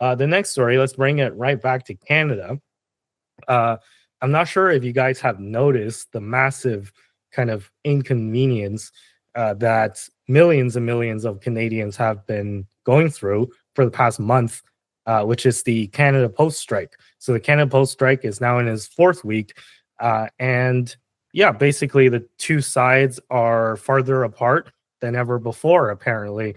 The next story, let's bring it right back to Canada. Uh, I'm not sure if you guys have noticed the massive kind of inconvenience that millions and millions of Canadians have been going through for the past month, which is the Canada Post strike. So the Canada Post strike is now in its fourth week, and yeah, basically the two sides are farther apart than ever before. Apparently,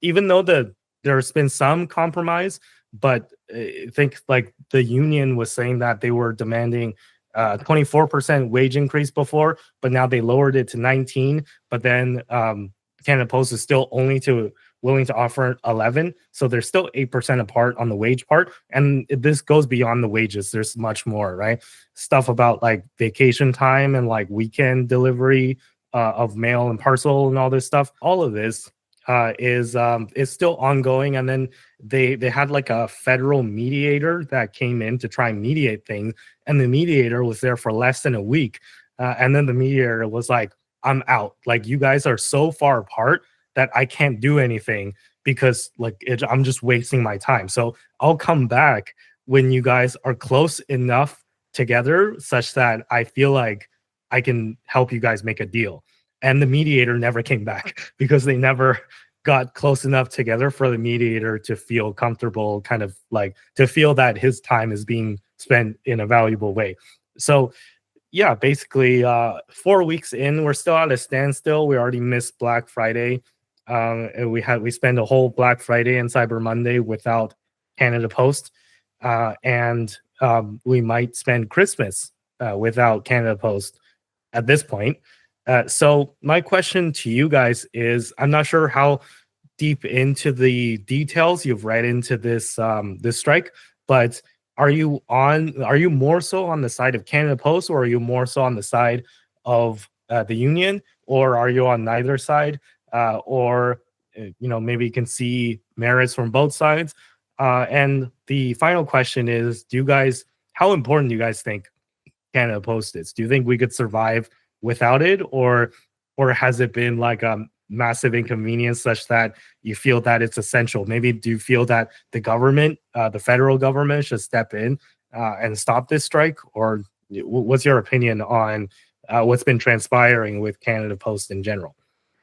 even though there's been some compromise, but I think like the union was saying that they were demanding 24% wage increase before, but now they lowered it to 19. But then Canada Post is still only to willing to offer 11, so they're still 8% apart on the wage part. And this goes beyond the wages. There's much more, right? Stuff about like vacation time and like weekend delivery of mail and parcel and all this stuff. All of this is still ongoing. And then they had like a federal mediator that came in to try and mediate things, and the mediator was there for less than a week, and then the mediator was like, "I'm out. Like you guys are so far apart that I can't do anything because I'm just wasting my time. So I'll come back when you guys are close enough together such that I feel like I can help you guys make a deal." And the mediator never came back because they never got close enough together for the mediator to feel comfortable, kind of like to feel that his time is being spent in a valuable way. So yeah, basically 4 weeks in, we're still at a standstill. We already missed Black Friday. And we spent a whole Black Friday and Cyber Monday without Canada Post. And we might spend Christmas without Canada Post at this point. So my question to you guys is, I'm not sure how deep into the details you've read into this strike, but are you more so on the side of Canada Post, or are you more so on the side of the union, or are you on neither side, or maybe you can see merits from both sides? And the final question is, how important do you guys think Canada Post is? Do you think we could survive without it, or has it been like a massive inconvenience such that you feel that it's essential? Maybe do you feel that the government, the federal government, should step in and stop this strike? Or what's your opinion on what's been transpiring with Canada Post in general?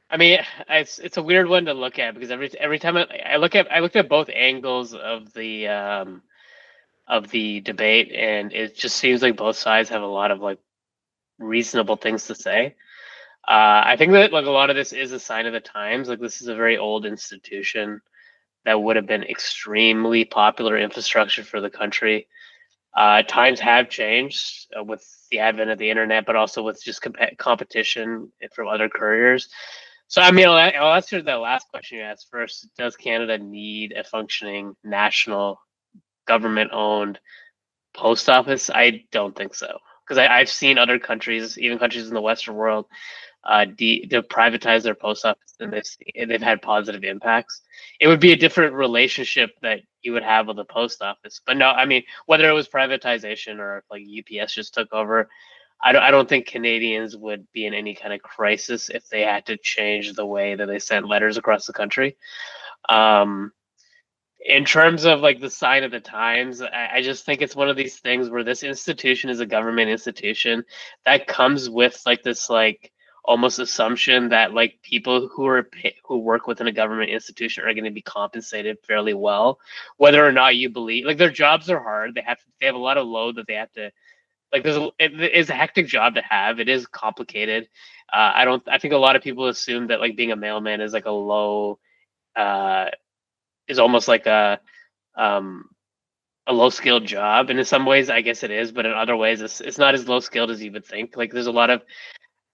I mean, it's a weird one to look at because every time I looked at both angles of the debate, and it just seems like both sides have a lot of like reasonable things to say. I think that like a lot of this is a sign of the times. Like this is a very old institution that would have been extremely popular infrastructure for the country. Times have changed with the advent of the internet, but also with just competition from other couriers. So, I mean, I'll answer the last question you asked first. Does Canada need a functioning national government-owned post office? I don't think so, because I've seen other countries, even countries in the Western world, to privatize their post office, and they've had positive impacts. It would be a different relationship that you would have with the post office. But no, I mean, whether it was privatization or if like UPS just took over, I don't think Canadians would be in any kind of crisis if they had to change the way that they sent letters across the country. Um, in terms of like the sign of the times, I just think it's one of these things where this institution is a government institution that comes with like this like almost assumption that like people who work within a government institution are going to be compensated fairly well, whether or not you believe like their jobs are hard. They have a lot of load that they have to like. It is a hectic job to have. It is complicated. I think a lot of people assume that like being a mailman is like a low uh is almost like um, a low skilled job, and in some ways, I guess it is, but in other ways, it's not as low skilled as you would think. Like there's a lot of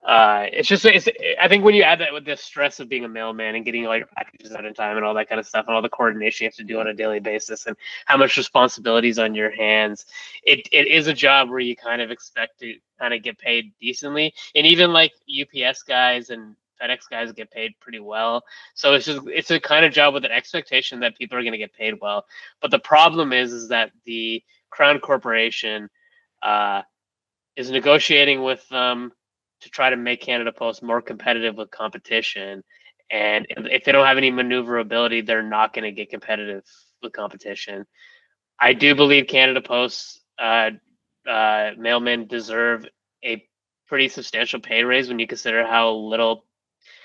it's I think when you add that with the stress of being a mailman and getting all your packages out in time and all that kind of stuff and all the coordination you have to do on a daily basis and how much responsibilities on your hands, it is a job where you kind of expect to kind of get paid decently. And even like UPS guys and FedEx guys get paid pretty well. So it's a kind of job with an expectation that people are going to get paid well. But the problem is that the Crown Corporation uh, is negotiating with them to try to make Canada Post more competitive with competition. And if they don't have any maneuverability, they're not going to get competitive with competition. I do believe Canada Post mailmen deserve a pretty substantial pay raise when you consider how little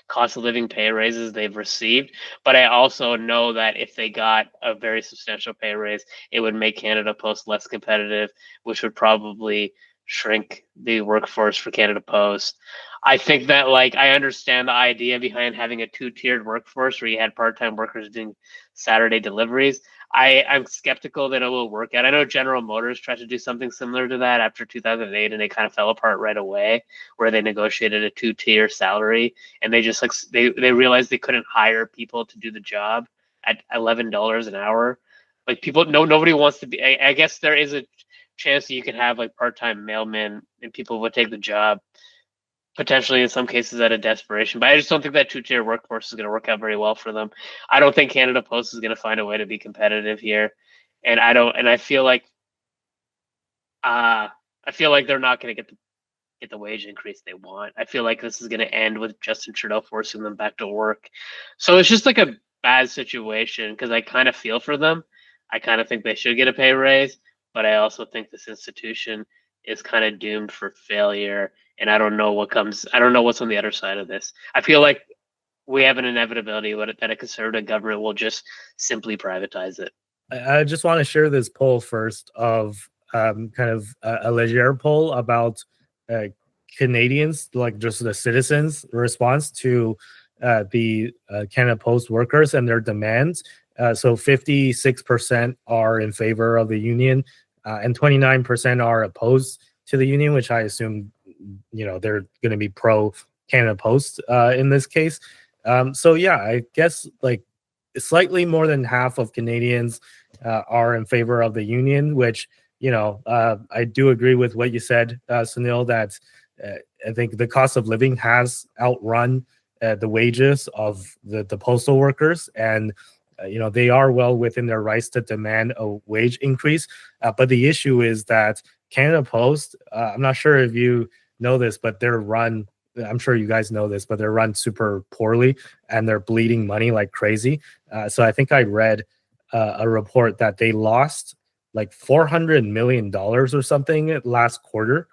cost of living pay raises they've received. But I also know that if they got a very substantial pay raise, it would make Canada Post less competitive, which would probably shrink the workforce for Canada Post. I think that, like, I understand the idea behind having a two-tiered workforce where you had part-time workers doing Saturday deliveries. I'm skeptical that it will work out. I know General Motors tried to do something similar to that after 2008, and they kind of fell apart right away, where they negotiated a two-tier salary, and they just like they realized they couldn't hire people to do the job at $11 an hour. Like, people, nobody wants to be. I guess there is a chance that you could have like part-time mailmen and people would take the job, potentially in some cases out of desperation. But I just don't think that two-tier workforce is going to work out very well for them. I don't think Canada Post is going to find a way to be competitive here, and I feel like they're not going to get the wage increase they want. I feel like this is going to end with Justin Trudeau forcing them back to work. So it's just like a bad situation because I kind of feel for them. I kind of think they should get a pay raise, but I also think this institution is kind of doomed for failure. And I don't know what's on the other side of this. I feel like we have an inevitability that a conservative government will just simply privatize it. I just want to share this poll first of kind of a Leger poll about Canadians, like just the citizens' response to the Canada Post workers and their demands. So 56% are in favor of the union, and 29% are opposed to the union, which I assume, they're going to be pro Canada Post in this case. So yeah, I guess like slightly more than half of Canadians are in favor of the union, which, I do agree with what you said, Sunil, that I think the cost of living has outrun the wages of the postal workers. And, they are well within their rights to demand a wage increase. But the issue is that Canada Post, I'm not sure if you know this, but I'm sure you guys know this, but they're run super poorly and they're bleeding money like crazy. So I think I read a report that they lost like $400 million or something last quarter.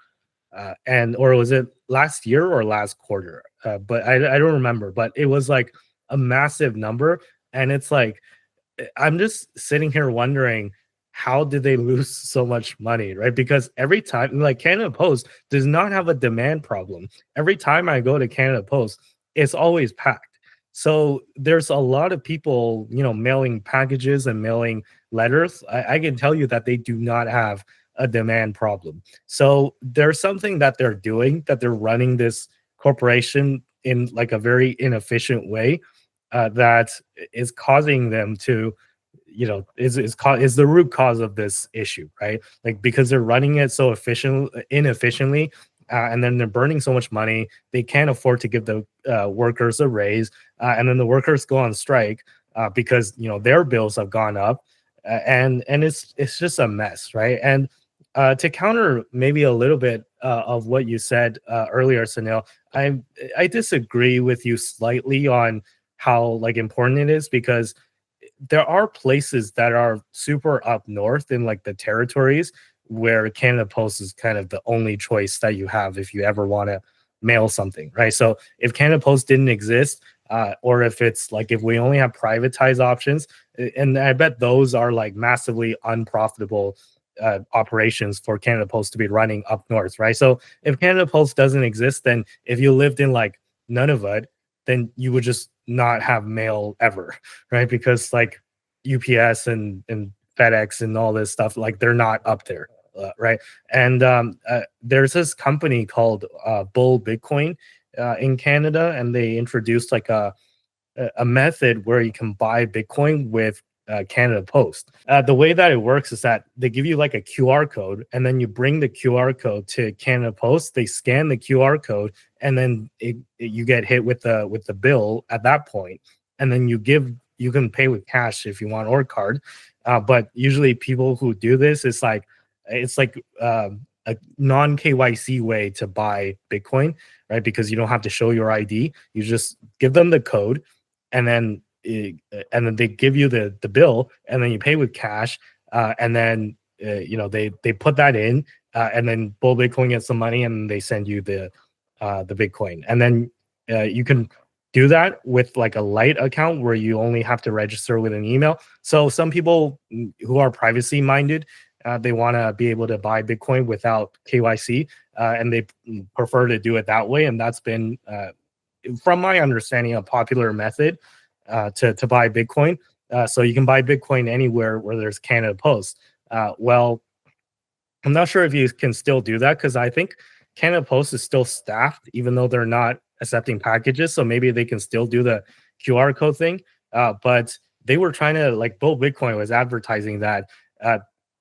Or was it last year or last quarter? But I don't remember, but it was like a massive number. And it's like, I'm just sitting here wondering, how did they lose so much money, right? Because every time, like, Canada Post does not have a demand problem. Every time I go to Canada Post, it's always packed. So there's a lot of people, mailing packages and mailing letters. I can tell you that they do not have a demand problem. So there's something that they're doing, that they're running this corporation in like a very inefficient way, that is causing them to, is the root cause of this issue, right? Like, because they're running it so inefficiently, and then they're burning so much money, they can't afford to give the workers a raise, and then the workers go on strike because their bills have gone up, and it's just a mess, right? And to counter maybe a little bit of what you said earlier, Sunil, I disagree with you slightly on how like important it is, because there are places that are super up north in like the territories where Canada Post is kind of the only choice that you have if you ever want to mail something, right? So if Canada Post didn't exist, or if it's like if we only have privatized options, and I bet those are like massively unprofitable operations for Canada Post to be running up north, right? So if Canada Post doesn't exist, then if you lived in like Nunavut, then you would just not have mail ever, right? Because like UPS and FedEx and all this stuff, like they're not up there, right? And there's this company called Bull Bitcoin in Canada, and they introduced like a method where you can buy Bitcoin with Canada Post. The way that it works is that they give you like a QR code, and then you bring the QR code to Canada Post. They scan the QR code, and then you get hit with the bill at that point, and then you can pay with cash if you want, or card. But usually, people who do this, it's like a non KYC way to buy Bitcoin, right? Because you don't have to show your ID. You just give them the code, and then and then they give you the bill, and then you pay with cash, and then they put that in, and then Bull Bitcoin gets some money, and they send you the Bitcoin, and then you can do that with like a light account where you only have to register with an email. So some people who are privacy minded, they want to be able to buy Bitcoin without KYC, and they prefer to do it that way. And that's been, from my understanding, a popular method to buy Bitcoin. So you can buy Bitcoin anywhere where there's Canada Post. Well, I'm not sure if you can still do that, because I think Canada Post is still staffed, even though they're not accepting packages. So maybe they can still do the QR code thing. But they were trying to, like, Bull Bitcoin was advertising that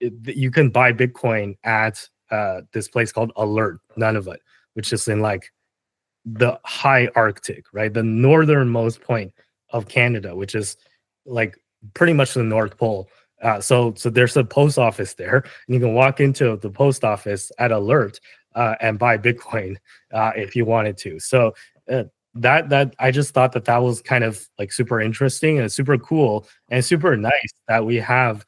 you can buy Bitcoin at this place called Alert Nunavut, which is in like the high Arctic, right? The northernmost point of Canada, which is like pretty much the North Pole. So there's a post office there, and you can walk into the post office at Alert and buy Bitcoin if you wanted to. So that I just thought that was kind of like super interesting and super cool and super nice that we have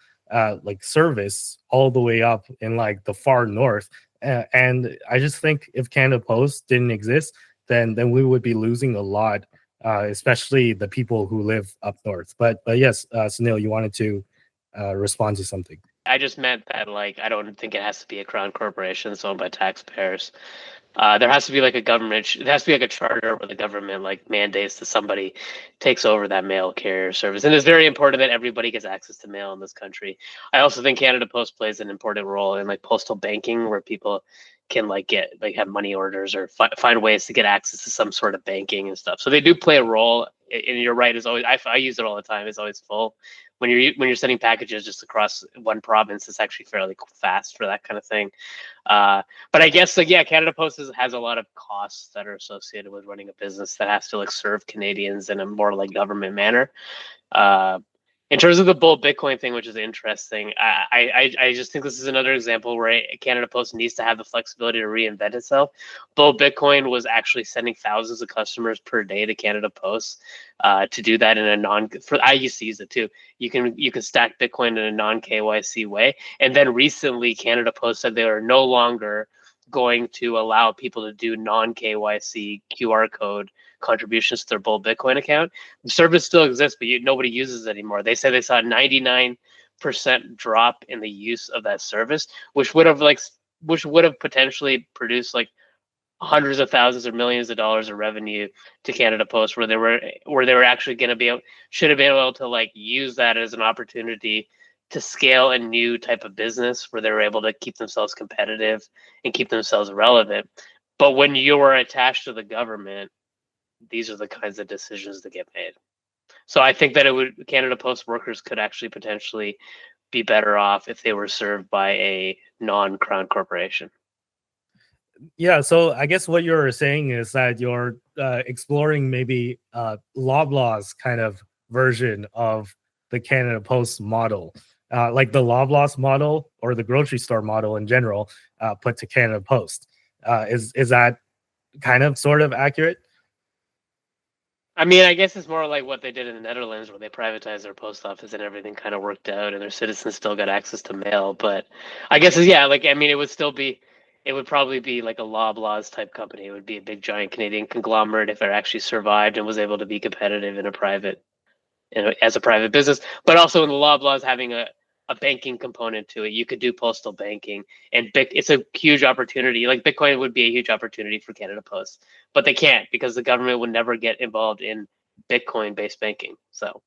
like service all the way up in like the far north. And I just think if Canada Post didn't exist, then we would be losing a lot, especially the people who live up north. But yes, Sunil, you wanted to respond to something. I just meant that, like, I don't think it has to be a crown corporation that's owned by taxpayers. There has to be like a government. There has to be like a charter where the government like mandates that somebody takes over that mail carrier service, and it's very important that everybody gets access to mail in this country. I also think Canada Post plays an important role in like postal banking, where people can like have money orders or find ways to get access to some sort of banking and stuff. So they do play a role. And you're right. Is always I use it all the time. It's always full. When you're sending packages just across one province, it's actually fairly fast for that kind of thing. But I guess, like, yeah, Canada Post has a lot of costs that are associated with running a business that has to like serve Canadians in a more like government manner. In terms of the Bull Bitcoin thing, which is interesting, I just think this is another example where Canada Post needs to have the flexibility to reinvent itself. Bull Bitcoin was actually sending thousands of customers per day to Canada Post to do that in a I used to use it too. You can stack Bitcoin in a non KYC way. And then recently, Canada Post said they are no longer going to allow people to do non KYC QR code contributions to their Bull Bitcoin account. The service still exists, but nobody uses it anymore. They say they saw a 99% drop in the use of that service, which would have potentially produced like hundreds of thousands or millions of dollars of revenue to Canada Post, where they were actually going to should have been able to like use that as an opportunity to scale a new type of business where they were able to keep themselves competitive and keep themselves relevant. But when you are attached to the government, these are the kinds of decisions that get made. So I think that Canada Post workers could actually potentially be better off if they were served by a non-crown corporation. Yeah, so I guess what you're saying is that you're exploring maybe Loblaw's kind of version of the Canada Post model, like the Loblaw's model or the grocery store model in general, put to Canada Post. Is that kind of sort of accurate? I mean, I guess it's more like what they did in the Netherlands, where they privatized their post office and everything kind of worked out, and their citizens still got access to mail. But I guess, yeah, like, I mean, it would probably be like a Loblaws type company. It would be a big giant Canadian conglomerate if it actually survived and was able to be competitive as a private business. But also in the Loblaws having a banking component to it, you could do postal banking, and it's a huge opportunity. Like, Bitcoin would be a huge opportunity for Canada Post, but they can't because the government would never get involved in Bitcoin-based banking. So,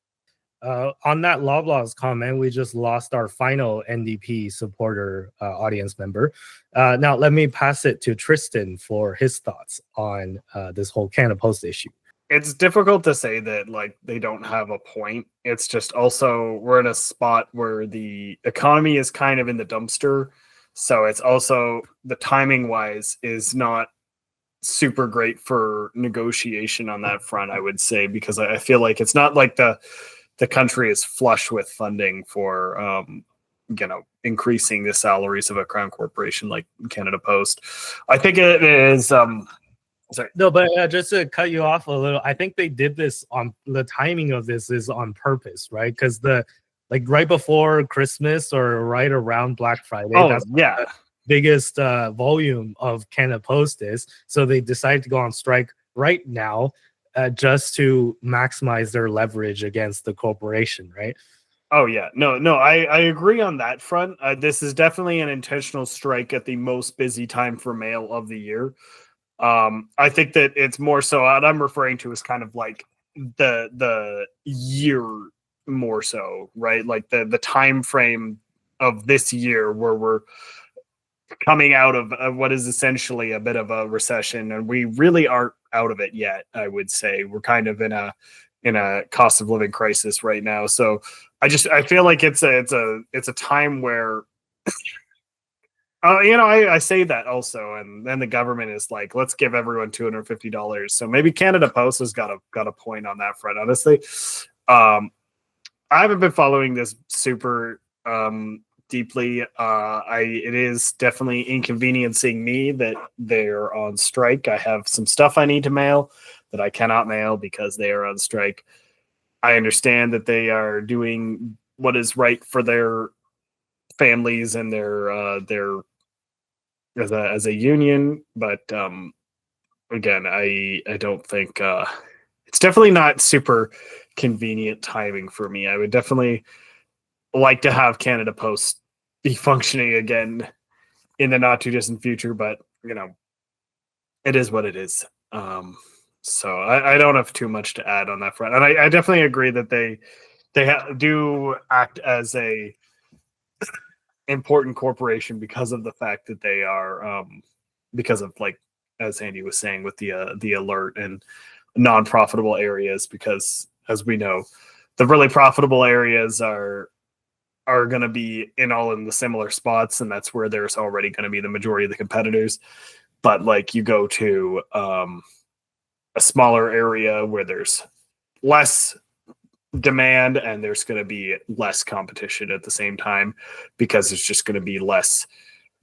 on that Loblaws comment, we just lost our final NDP supporter audience member. Now, let me pass it to Tristan for his thoughts on this whole Canada Post issue. It's difficult to say that like they don't have a point. It's just also we're in a spot where the economy is kind of in the dumpster. So it's also the timing wise is not super great for negotiation on that front, I would say, because I feel like it's not like the country is flush with funding for increasing the salaries of a crown corporation like Canada Post. I think it is Sorry. No, but just to cut you off a little, I think they did this on the timing of this is on purpose, right? Because right before Christmas or right around Black Friday, Oh that's yeah, the biggest volume of Canada Post is. So they decided to go on strike right now, just to maximize their leverage against the corporation, right? oh yeah, no, I agree on that front. This is definitely an intentional strike at the most busy time for mail of the year. I think that it's more so what I'm referring to is kind of like the year more so, right? Like the time frame of this year where we're coming out of what is essentially a bit of a recession, and we really aren't out of it yet. I would say we're kind of in a cost of living crisis right now. So I feel like it's a time where I say that also, and then the government is like, let's give everyone $250. So maybe Canada Post has got a point on that front. Honestly, I haven't been following this super deeply. It is definitely inconveniencing me that they're on strike. I have some stuff I need to mail that I cannot mail because they are on strike. I understand that they are doing what is right for their families and their as a union, but again, I don't think it's definitely not super convenient timing for me. I would definitely like to have Canada Post be functioning again in the not too distant future, but it is what it is. So I don't have too much to add on that front, and I definitely agree that they do act as a important corporation because of the fact that they are because of, like, as Andy was saying, with the alert and non-profitable areas, because as we know, the really profitable areas are going to be in the similar spots, and that's where there's already going to be the majority of the competitors. But like, you go to a smaller area where there's less demand and there's going to be less competition at the same time, because there's just going to be less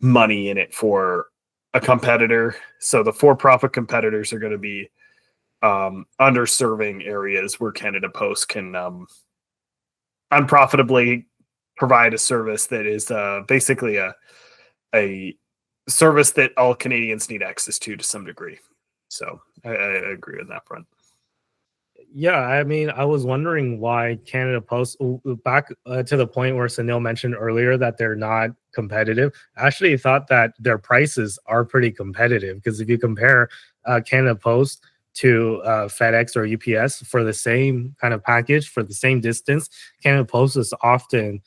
money in it for a competitor. So the for-profit competitors are going to be underserving areas where Canada Post can unprofitably provide a service that is basically a service that all Canadians need access to some degree. So I agree on that front. Yeah, I mean, I was wondering why Canada Post, back to the point where Sunil mentioned earlier that they're not competitive. I actually thought that their prices are pretty competitive, because if you compare Canada Post to FedEx or UPS for the same kind of package for the same distance, Canada Post is often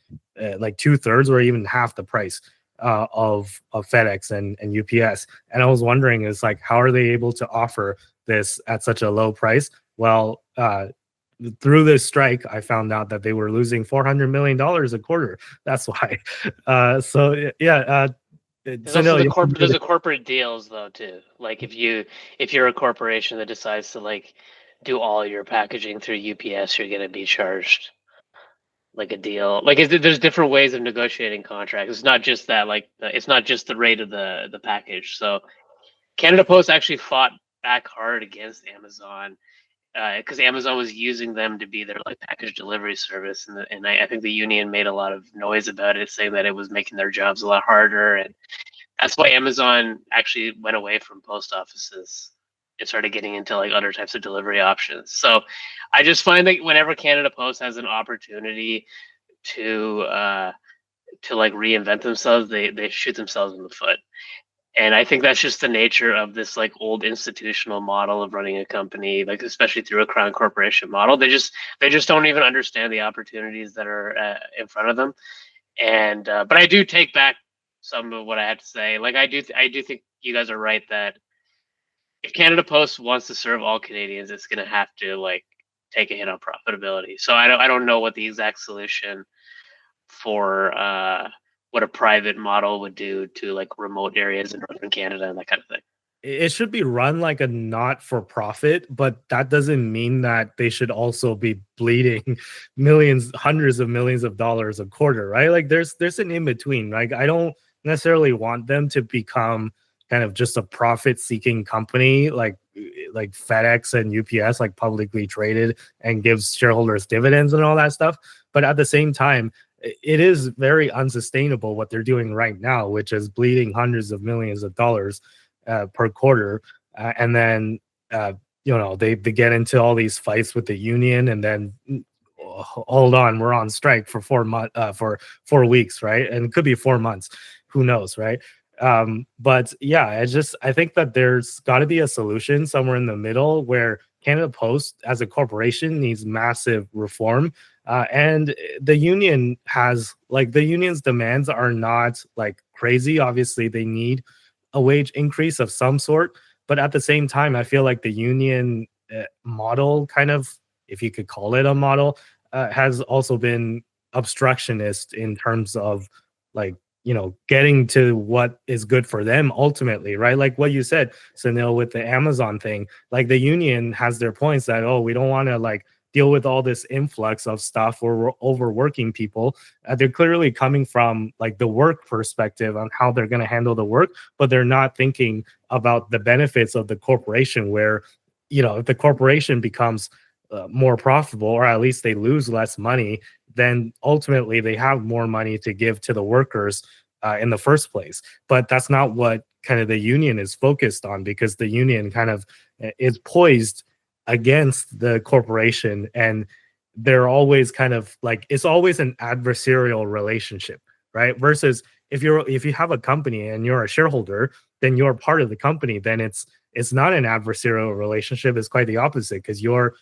like 2/3 or even half the price of FedEx and UPS. And I was wondering, is like, how are they able to offer this at such a low price? Well, through this strike, I found out that they were losing $400 million a quarter. That's why. So yeah. There's also there's the corporate deals though too. Like if you're a corporation that decides to like do all your packaging through UPS, you're gonna be charged like a deal. Like there's different ways of negotiating contracts. It's not just that, like it's not just the rate of the package. So Canada Post actually fought back hard against Amazon, because Amazon was using them to be their like package delivery service, and I think the union made a lot of noise about it, saying that it was making their jobs a lot harder, and that's why Amazon actually went away from post offices and started getting into like other types of delivery options. So I just find that whenever Canada Post has an opportunity to like reinvent themselves, they shoot themselves in the foot. And I think that's just the nature of this like old institutional model of running a company, like especially through a crown corporation model. They just don't even understand the opportunities that are in front of them. And but I do take back some of what I had to say. Like I do think you guys are right that if Canada Post wants to serve all Canadians, it's going to have to like take a hit on profitability. So I don't know what the exact solution for what a private model would do to like remote areas in northern Canada and that kind of thing. It should be run like a not-for-profit, but that doesn't mean that they should also be bleeding millions, hundreds of millions of dollars a quarter, right? Like there's an in-between. Like I don't necessarily want them to become kind of just a profit-seeking company, like like FedEx and UPS, like publicly traded and gives shareholders dividends and all that stuff. But at the same time, it is very unsustainable what they're doing right now, which is bleeding hundreds of millions of dollars per quarter. And then, they get into all these fights with the union, and then hold on, we're on strike for 4 weeks, right? And it could be 4 months, who knows, right? But yeah, I think that there's got to be a solution somewhere in the middle where Canada Post as a corporation needs massive reform. And the union the union's demands are not like crazy. Obviously, they need a wage increase of some sort, but at the same time, I feel like the union model, kind of, if you could call it a model, has also been obstructionist in terms of like getting to what is good for them ultimately, right? Like what you said, Sunil, with the Amazon thing, like the union has their points that, oh, we don't want to like deal with all this influx of stuff where we're overworking people. They're clearly coming from like the work perspective on how they're going to handle the work, but they're not thinking about the benefits of the corporation where, if the corporation becomes more profitable, or at least they lose less money, then ultimately they have more money to give to the workers in the first place. But that's not what kind of the union is focused on, because the union kind of is poised against the corporation, and they're always kind of like, it's always an adversarial relationship, right? Versus if you have a company and you're a shareholder, then you're part of the company, then it's not an adversarial relationship. It's quite the opposite, because you're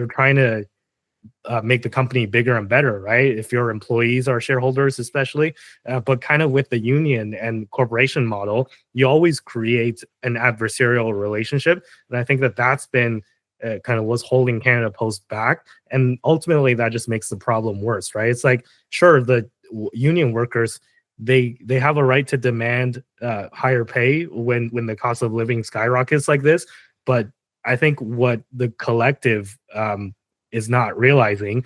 trying to make the company bigger and better, right? If your employees are shareholders, especially, but kind of with the union and corporation model, you always create an adversarial relationship, and I think that that's been kind of what's holding Canada Post back, and ultimately that just makes the problem worse, right? It's like, sure, the union workers, they have a right to demand higher pay when the cost of living skyrockets like this, but I think what the collective is not realizing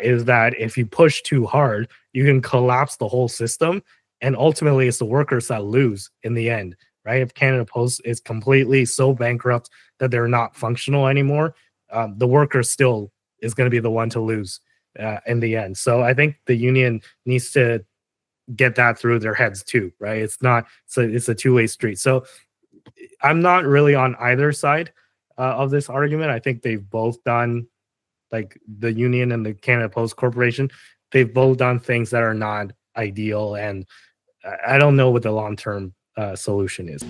is that if you push too hard, you can collapse the whole system, and ultimately it's the workers that lose in the end, right? If Canada Post is completely so bankrupt that they're not functional anymore, the worker still is going to be the one to lose in the end. So I think the union needs to get that through their heads too, right? It's a two-way street. So I'm not really on either side of this argument. I think they've both done, like the union and the Canada Post Corporation, they've both done things that are not ideal, and I don't know what the long-term solution is.